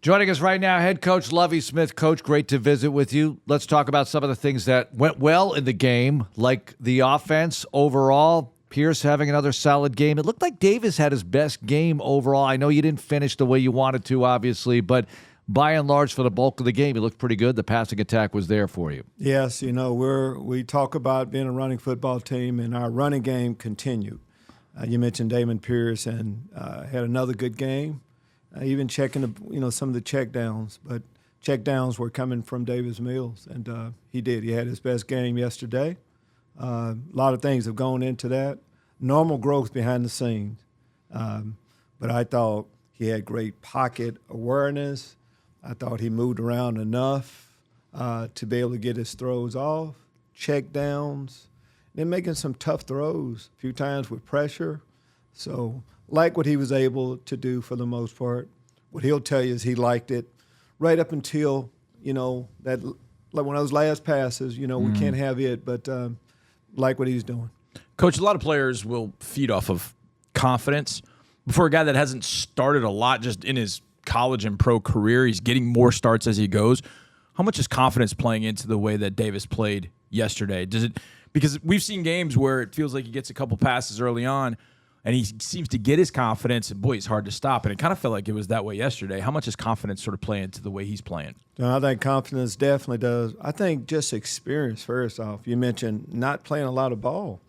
Joining us right now, head coach Lovie Smith. Coach, great to visit with you. Let's talk about some of the things that went well in the game, like the offense overall. Pierce having another solid game. It looked like Davis had his best game overall. I know you didn't finish the way you wanted to, obviously, but by and large, for the bulk of the game, he looked pretty good. The passing attack was there for you. Yes, we talk about being a running football team, and our running game continued. You mentioned Damon Pierce and had another good game. Even checking some of the check downs, but check downs were coming from Davis Mills, and he did. He had his best game yesterday. A lot of things have gone into that. Normal growth behind the scenes, but I thought he had great pocket awareness. I thought he moved around enough to be able to get his throws off, check downs, then making some tough throws a few times with pressure. So like what he was able to do for the most part. What he'll tell you is he liked it right up until, that like one of those last passes, we can't have it, but like what he's doing. Coach, a lot of players will feed off of confidence. For a guy that hasn't started a lot just in his college and pro career, he's getting more starts as he goes. How much is confidence playing into the way that Davis played yesterday? Because we've seen games where it feels like he gets a couple passes early on, and he seems to get his confidence, and boy, he's hard to stop. And it kind of felt like it was that way yesterday. How much does confidence sort of play into the way he's playing? I think confidence definitely does. I think just experience, first off. You mentioned not playing a lot of ball.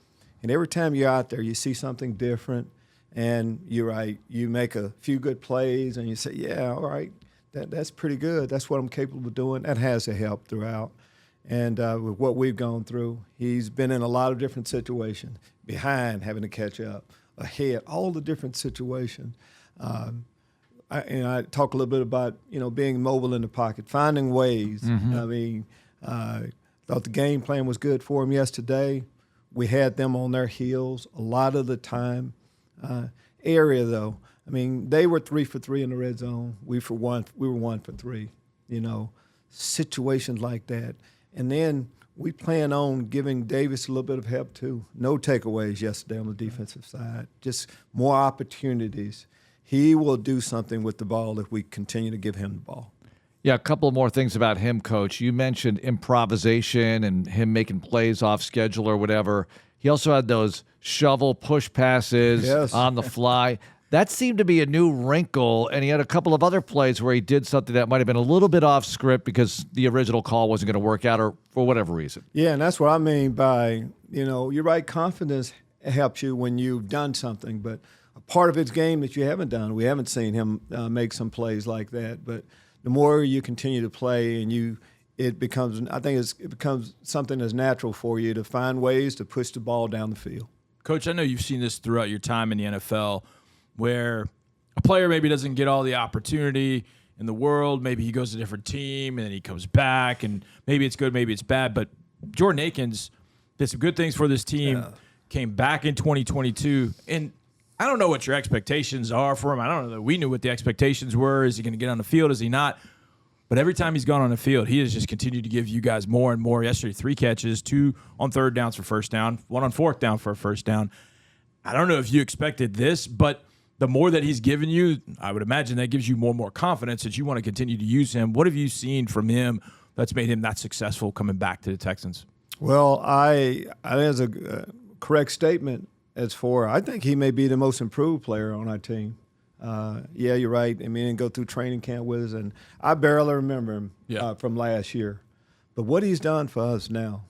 And every time you're out there, you see something different, and you're right. You make a few good plays, and you say, yeah, all right, that's pretty good. That's what I'm capable of doing. That has to help throughout. And with what we've gone through, he's been in a lot of different situations, behind, having to catch up, ahead, all the different situations. I talk a little bit about, being mobile in the pocket, finding ways. Mm-hmm. Thought the game plan was good for him yesterday. We had them on their heels a lot of the time. Area, though, they were 3 for 3 in the red zone. We were 1 for 3, situations like that. And then we plan on giving Davis a little bit of help, too. No takeaways yesterday on the defensive side, just more opportunities. He will do something with the ball if we continue to give him the ball. Yeah, a couple more things about him, Coach. You mentioned improvisation and him making plays off schedule or whatever. He also had those shovel push passes on the fly. That seemed to be a new wrinkle, and he had a couple of other plays where he did something that might have been a little bit off script because the original call wasn't going to work out or for whatever reason. Yeah, and that's what I mean by, you're right, confidence helps you when you've done something, but a part of his game that you haven't done, we haven't seen him make some plays like that, but the more you continue to play and it becomes something that's natural for you to find ways to push the ball down the field. Coach, I know you've seen this throughout your time in the NFL, where a player maybe doesn't get all the opportunity in the world. Maybe he goes to a different team, and then he comes back, and maybe it's good, maybe it's bad. But Jordan Akins did some good things for this team, came back in 2022, and I don't know what your expectations are for him. I don't know that we knew what the expectations were. Is he going to get on the field? Is he not? But every time he's gone on the field, he has just continued to give you guys more and more. Yesterday, 3 catches, 2 on third downs for first down, 1 on fourth down for a first down. I don't know if you expected this, but the more that he's given you, I would imagine that gives you more and more confidence that you want to continue to use him. What have you seen from him that's made him that successful coming back to the Texans? Well, I think that's a correct statement I think he may be the most improved player on our team. Yeah, you're right. And go through training camp with us, and I barely remember him from last year. But what he's done for us now,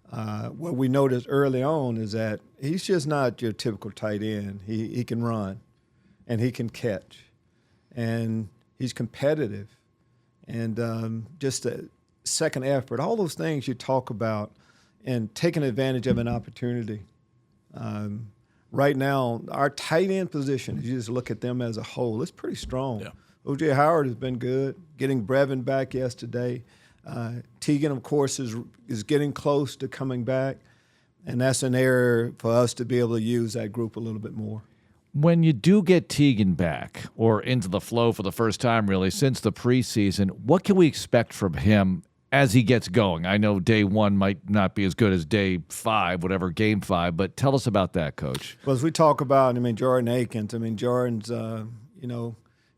what we noticed early on is that he's just not your typical tight end. He can run, and he can catch, and he's competitive, and just a second effort. All those things you talk about, and taking advantage of an opportunity. Right now, our tight end position, if you just look at them as a whole, it's pretty strong. Yeah. O.J. Howard has been good, getting Brevin back yesterday. Teagan, of course, is getting close to coming back, and that's an area for us to be able to use that group a little bit more. When you do get Teagan back or into the flow for the first time, really, since the preseason, what can we expect from him as he gets going? I know day 1 might not be as good as day 5, whatever, game 5, but tell us about that, Coach. Well, as we talk about, Jordan Akins, Jordan's,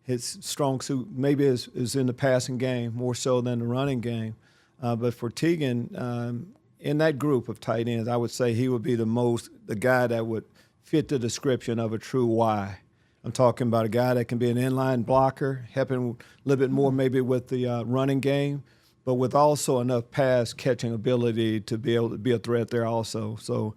his strong suit maybe is in the passing game more so than the running game. But for Teagan, in that group of tight ends, I would say he would be the guy that would fit the description of a true Y. I'm talking about a guy that can be an inline blocker, helping a little bit more maybe with the running game, but with also enough pass catching ability to be able to be a threat there also. So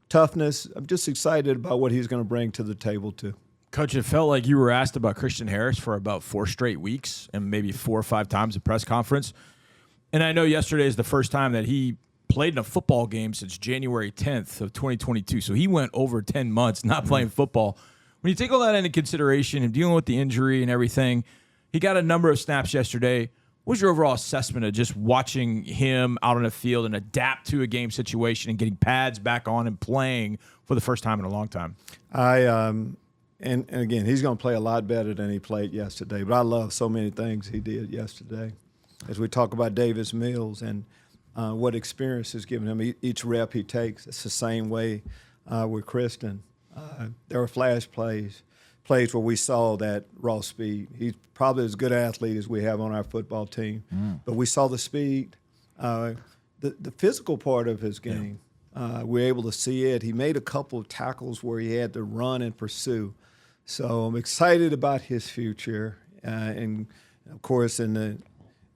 toughness, I'm just excited about what he's going to bring to the table too. Coach, it felt like you were asked about Christian Harris for about 4 straight weeks and maybe 4 or 5 times at press conference. And I know yesterday is the first time that he played in a football game since January 10th of 2022. So he went over 10 months not playing football. When you take all that into consideration and dealing with the injury and everything, he got a number of snaps yesterday. What was your overall assessment of just watching him out on the field and adapt to a game situation and getting pads back on and playing for the first time in a long time? And again, he's going to play a lot better than he played yesterday. But I love so many things he did yesterday. As we talk about Davis Mills and what experience has given him, each rep he takes, it's the same way with Kristen. There were flash plays where we saw that raw speed. He's probably as good an athlete as we have on our football team. But we saw the speed, the physical part of his game. We're able to see it. He made a couple of tackles where he had to run and pursue. So I'm excited about his future. And, of course, in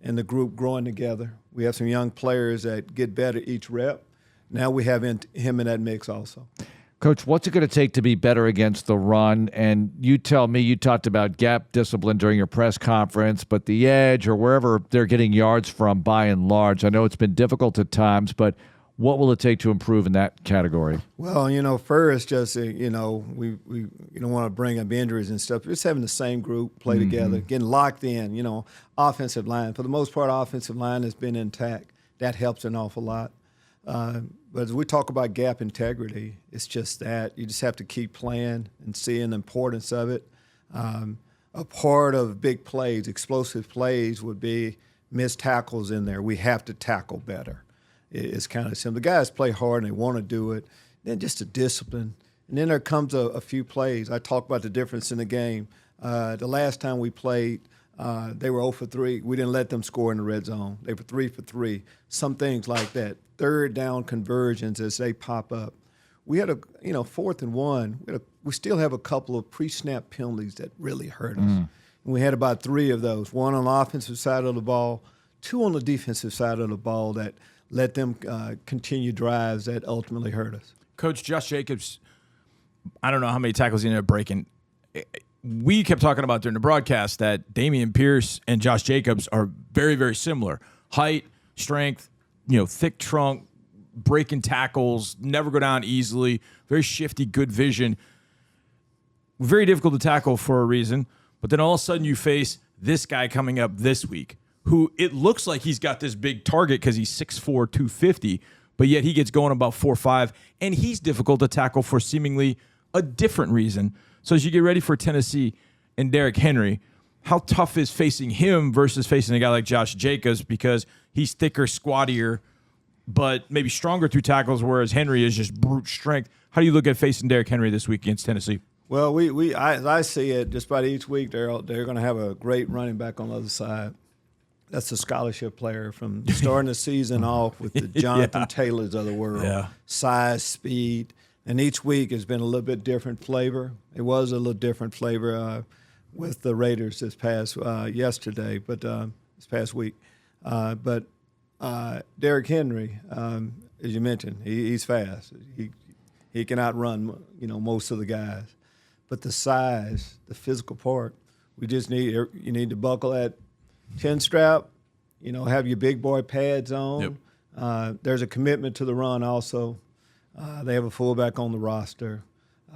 the group growing together. We have some young players that get better each rep. Now we have him in that mix also. Coach, what's it going to take to be better against the run? And you tell me, you talked about gap discipline during your press conference, but the edge or wherever they're getting yards from by and large, I know it's been difficult at times, but what will it take to improve in that category? Well, first, just, we don't want to bring up injuries and stuff. Just having the same group play together, getting locked in, offensive line. For the most part, offensive line has been intact. That helps an awful lot. But as we talk about gap integrity, it's just that. You just have to keep playing and seeing the importance of it. A part of big plays, explosive plays, would be missed tackles in there. We have to tackle better. It's kind of simple. The guys play hard and they want to do it. Then just a discipline. And then there comes a few plays. I talk about the difference in the game. The last time we played, they were 0 for 3. We didn't let them score in the red zone. They were 3 for 3. Some things like that. Third down conversions as they pop up. We had 4th and 1. We still have a couple of pre-snap penalties that really hurt us. And we had about 3 of those. 1 on the offensive side of the ball, 2 on the defensive side of the ball that let them continue drives that ultimately hurt us. Coach Josh Jacobs, I don't know how many tackles he ended up breaking. We kept talking about during the broadcast that Dameon Pierce and Josh Jacobs are very, very similar. Height, strength, thick trunk, breaking tackles, never go down easily, very shifty, good vision. Very difficult to tackle for a reason, but then all of a sudden you face this guy coming up this week, who it looks like he's got this big target because he's 6'4", 250, but yet he gets going about 4'5", and he's difficult to tackle for seemingly a different reason. So as you get ready for Tennessee and Derrick Henry, how tough is facing him versus facing a guy like Josh Jacobs because he's thicker, squattier, but maybe stronger through tackles, whereas Henry is just brute strength. How do you look at facing Derrick Henry this week against Tennessee? Well, I see it just about each week they're going to have a great running back on the other side. That's a scholarship player from starting the season off with the Jonathan Taylors of the world. Yeah. Size, speed, and each week has been a little bit different flavor. It was a little different flavor with the Raiders this past yesterday, but this past week. But Derrick Henry, as you mentioned, he's fast. He can outrun most of the guys. But the size, the physical part, you need to buckle that chin strap, have your big boy pads on. Yep. There's a commitment to the run also. They have a fullback on the roster.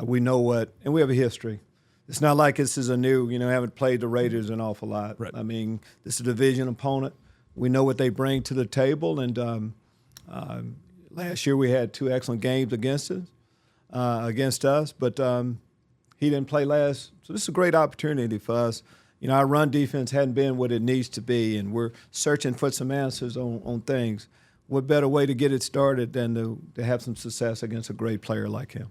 We know and we have a history. It's not like this is a new, haven't played the Raiders an awful lot. Right. I mean, this is a division opponent. We know what they bring to the table, and last year we had 2 excellent games against us, but he didn't play last. So this is a great opportunity for us. Our run defense hadn't been what it needs to be, and we're searching for some answers on things. What better way to get it started than to have some success against a great player like him?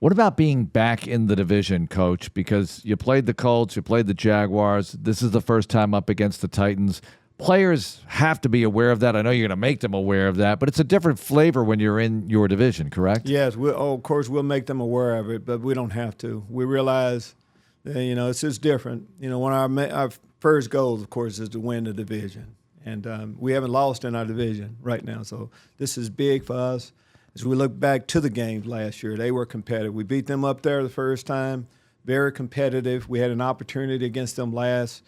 What about being back in the division, Coach? Because you played the Colts, you played the Jaguars. This is the first time up against the Titans. Players have to be aware of that. I know you're going to make them aware of that, but it's a different flavor when you're in your division, correct? Yes, of course we'll make them aware of it, but we don't have to. We realize that, it's just different. One of our first goals, of course, is to win the division. And we haven't lost in our division right now, so this is big for us. As we look back to the games last year, they were competitive. We beat them up there the first time, very competitive. We had an opportunity against them last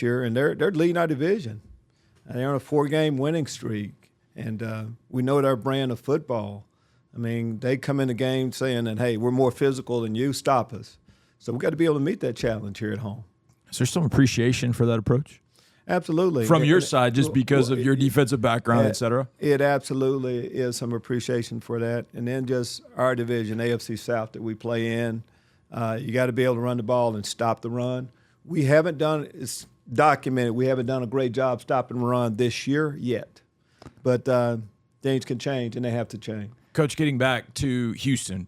year, and they're leading our division. And they're on a 4-game winning streak, and we know their brand of football. I mean, they come in the game saying that, hey, we're more physical than you, stop us. So we've got to be able to meet that challenge here at home. Is there some appreciation for that approach? Absolutely. From your side, just because of your defensive background, et cetera? It absolutely is some appreciation for that. And then just our division, AFC South, that we play in, you got to be able to run the ball and stop the run. We haven't done – it's documented. We haven't done a great job stopping the run this year yet. But things can change, and they have to change. Coach, getting back to Houston,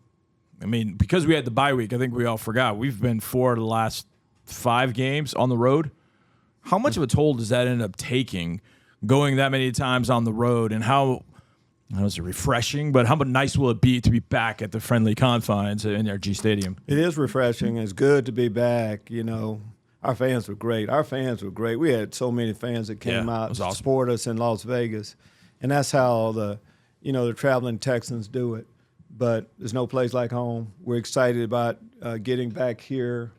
I mean, because we had the bye week, I think we all forgot. We've been 4 of the last 5 games on the road. How much of a toll does that end up taking, going that many times on the road, and how – I don't know, is it refreshing, but how nice will it be to be back at the friendly confines at NRG Stadium? It is refreshing. It's good to be back. Our fans were great. We had so many fans that came out to support us in Las Vegas, and that's how the traveling Texans do it. But there's no place like home. We're excited about getting back here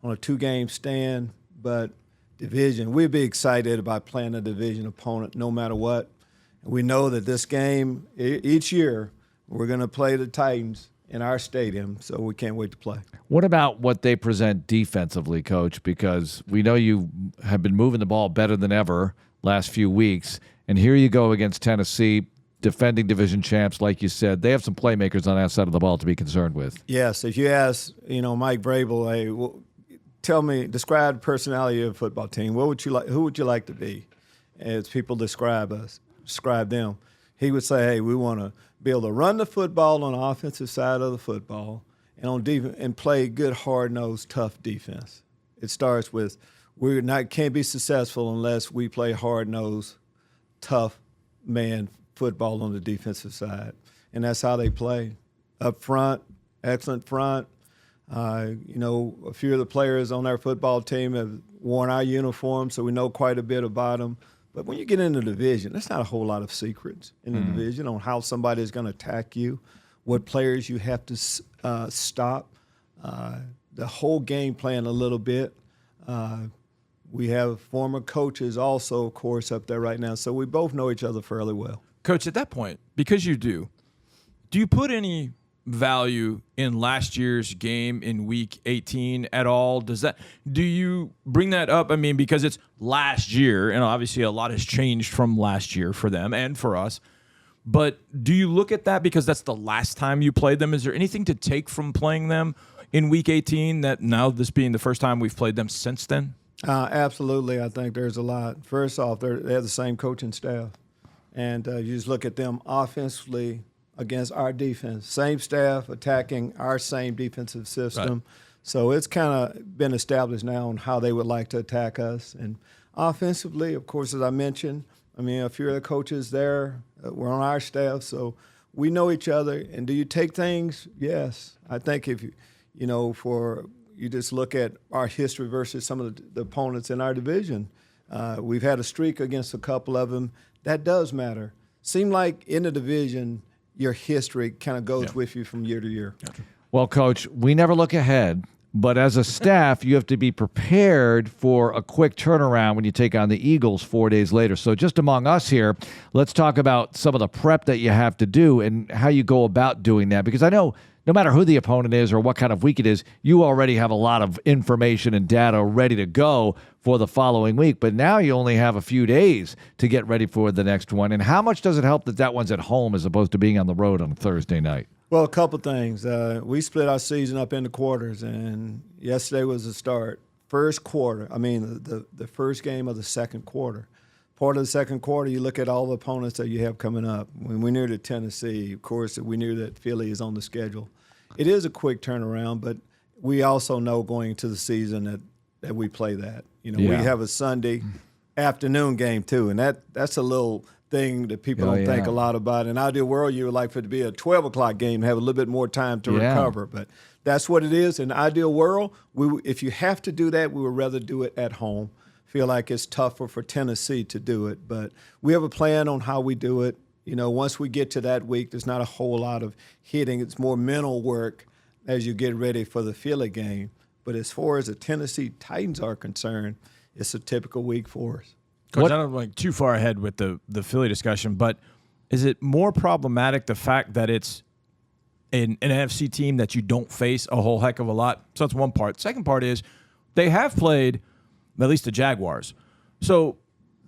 on a 2-game stand, but division, we'd be excited about playing a division opponent no matter what. We know that this game, each year, we're going to play the Titans in our stadium, so we can't wait to play. What about what they present defensively, Coach? Because we know you have been moving the ball better than ever last few weeks, and here you go against Tennessee, defending division champs, like you said. They have some playmakers on that side of the ball to be concerned with. Yes, if you ask, Mike Vrabel, hey, tell me, describe the personality of a football team. What would you like? Who would you like to be? As people describe them, he would say, hey, we want to be able to run the football on the offensive side of the football and on defense and play good, hard-nosed, tough defense. It starts with can't be successful unless we play hard-nosed, tough man football on the defensive side. And that's how they play. Up front, excellent front. A few of the players on our football team have worn our uniform, so we know quite a bit about them. But when you get into the division, there's not a whole lot of secrets in the division on how somebody is going to attack you, what players you have to stop, the whole game plan a little bit. We have former coaches also, of course, up there right now, so we both know each other fairly well. Coach, at that point, because you do you put any value in last year's game in Week 18 at all? Do you bring that up? I mean, because it's last year, and obviously a lot has changed from last year for them and for us. But do you look at that because that's the last time you played them? Is there anything to take from playing them in Week 18 that now this being the first time we've played them since then? Absolutely. I think there's a lot. First off, they have the same coaching staff. And you just look at them offensively against our defense. Same staff attacking our same defensive system. Right. So it's kind of been established now on how they would like to attack us. And offensively, of course, as I mentioned, a few of the coaches there were on our staff, so we know each other. And do you take things? Yes. I think if you just look at our history versus some of the opponents in our division, we've had a streak against a couple of them. That does matter. Seem like in the division, your history kind of goes with you from year to year. Well, Coach, we never look ahead, but as a staff, you have to be prepared for a quick turnaround when you take on the Eagles 4 days later. So just among us here, let's talk about some of the prep that you have to do and how you go about doing that. Because I know no matter who the opponent is or what kind of week it is, you already have a lot of information and data ready to go for the following week. But now you only have a few days to get ready for the next one. And how much does it help that one's at home as opposed to being on the road on Thursday night? Well, a couple things. We split our season up into quarters, and yesterday was the start. First quarter, the first game of the second quarter. Part of the second quarter, you look at all the opponents that you have coming up. When we knew that Tennessee, of course, we knew that Philly is on the schedule. it is a quick turnaround, but we also know going into the season that we play that. We have a Sunday afternoon game too, and that's a little thing that people don't think a lot about. In an ideal world, you would like for it to be a 12 o'clock game, have a little bit more time to recover, but that's what it is. In an ideal world, if you have to do that, we would rather do it at home. Feel like it's tougher for Tennessee to do it, but we have a plan on how we do it. Once we get to that week, there's not a whole lot of hitting. It's more mental work as you get ready for the Philly game. But as far as the Tennessee Titans are concerned, it's a typical week for us. Coach, I don't like too far ahead with the Philly discussion, but is it more problematic the fact that it's an NFC team that you don't face a whole heck of a lot? So that's one part. Second part is they have played at least the Jaguars. So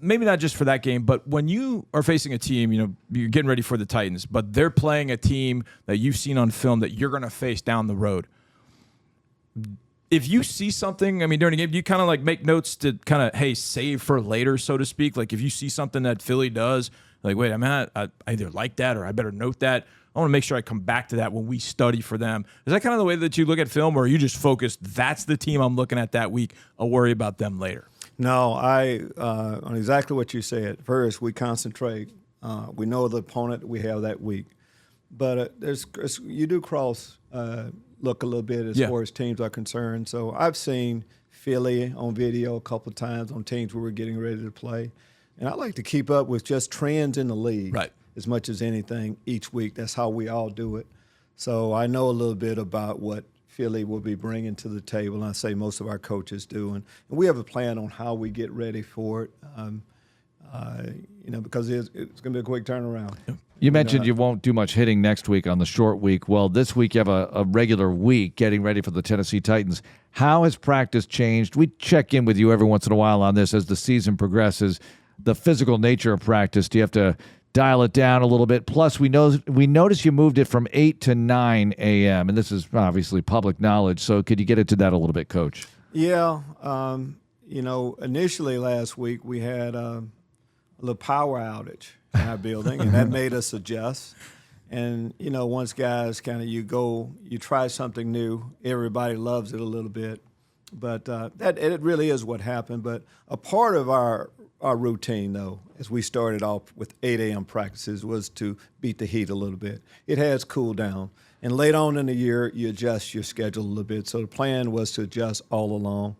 maybe not just for that game, but when you are facing a team, you're getting ready for the Titans, but they're playing a team that you've seen on film that you're going to face down the road. If you see something, during a game, do you kind of like make notes to kind of, hey, save for later, so to speak? Like if you see something that Philly does, like, wait, I either like that or I better note that. I want to make sure I come back to that when we study for them. Is that kind of the way that you look at film, or are you just focused, that's the team I'm looking at that week, I'll worry about them later? No, on exactly what you said. First, we concentrate. We know the opponent we have that week. But you do cross look a little bit as far as teams are concerned. So I've seen Philly on video a couple of times on teams where we're getting ready to play. And I like to keep up with just trends in the league as much as anything each week. That's how we all do it. So I know a little bit about what Philly will be bringing to the table, and I say most of our coaches do. And we have a plan on how we get ready for it, because it's going to be a quick turnaround. You mentioned you won't do much hitting next week on the short week. Well, this week you have a regular week getting ready for the Tennessee Titans. How has practice changed? We check in with you every once in a while on this as the season progresses. The physical nature of practice, do you have to dial it down a little bit? Plus, we noticed you moved it from 8 to 9 a.m., and this is obviously public knowledge. So could you get into that a little bit, Coach? Yeah. Initially last week we had a little power outage in our building, and that made us adjust. And, once guys you try something new, everybody loves it a little bit. But it really is what happened. But a part of our routine, though, as we started off with 8 a.m. practices, was to beat the heat a little bit. It has cooled down. And late on in the year, you adjust your schedule a little bit. So the plan was to adjust all along.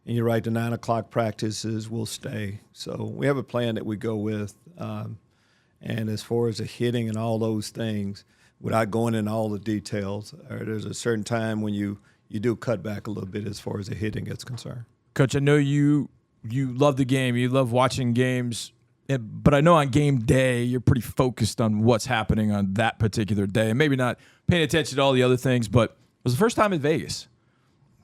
And you're right, the 9 o'clock practices will stay. So we have a plan that we go with. And as far as the hitting and all those things, without going into all the details, there's a certain time when you do cut back a little bit as far as the hitting is concerned. Coach, I know you love the game. You love watching games. But I know on game day, you're pretty focused on what's happening on that particular day. And maybe not paying attention to all the other things, but it was the first time in Vegas.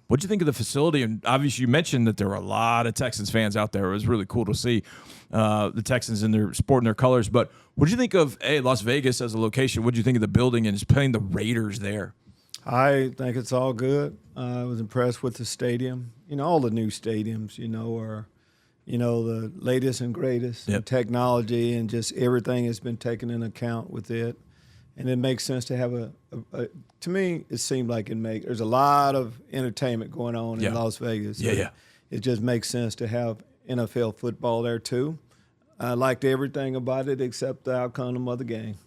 What'd you think of the facility? And obviously you mentioned that there were a lot of Texans fans out there. It was really cool to see the Texans in their sporting their colors. But what'd you think of Las Vegas as a location? What'd you think of the building and just playing the Raiders there? I think it's all good. I was impressed with the stadium. All the new stadiums, are, the latest and greatest in technology, and just everything has been taken into account with it. And it makes sense to have to me, it seemed like there's a lot of entertainment going on in Las Vegas. Yeah. It just makes sense to have NFL football there too. I liked everything about it except the outcome of the game.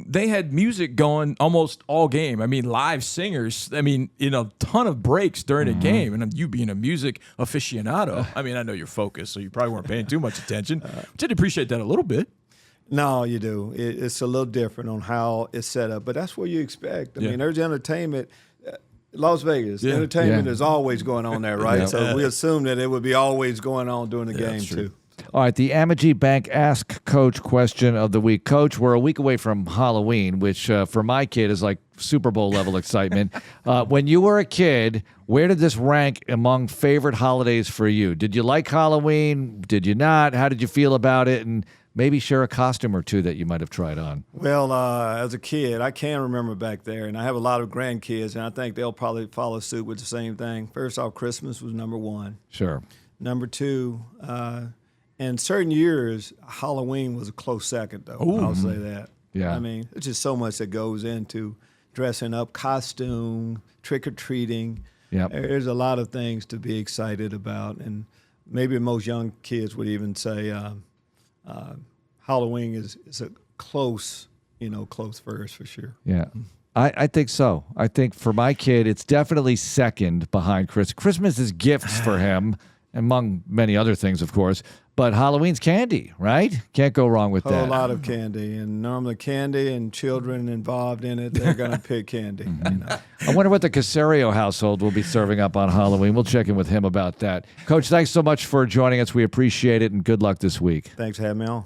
They had music going almost all game. Live singers. Ton of breaks during the game. And you being a music aficionado, I know you're focused, so you probably weren't paying too much attention. But I'd appreciate that a little bit. No, you do. It's a little different on how it's set up, but that's what you expect. There's entertainment. Las Vegas, entertainment is always going on there, right? So we assume that it would be always going on during the game too. All right, the NRG Bank Ask Coach question of the week. Coach, we're a week away from Halloween, which for my kid is like Super Bowl level excitement. When you were a kid, where did this rank among favorite holidays for you? Did you like Halloween? Did you not? How did you feel about it? And maybe share a costume or two that you might have tried on. Well, as a kid, I can remember back there, and I have a lot of grandkids, and I think they'll probably follow suit with the same thing. First off, Christmas was number one. Sure. Number two, in certain years, Halloween was a close second, though. Ooh. I'll say that. Yeah. There's just so much that goes into dressing up, costume, trick-or-treating. Yep. There's a lot of things to be excited about, and maybe most young kids would even say Halloween is a close first for sure. Yeah. I think so. I think for my kid, it's definitely second behind Christmas. Christmas is gifts for him, among many other things, of course. But Halloween's candy, right? Can't go wrong with that. A lot of candy, and normally candy and children involved in it, they're going to pick candy. I wonder what the Caserio household will be serving up on Halloween. We'll check in with him about that. Coach, thanks so much for joining us. We appreciate it, and good luck this week. Thanks for having me on.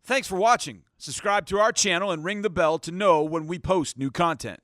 Thanks for watching. Subscribe to our channel and ring the bell to know when we post new content.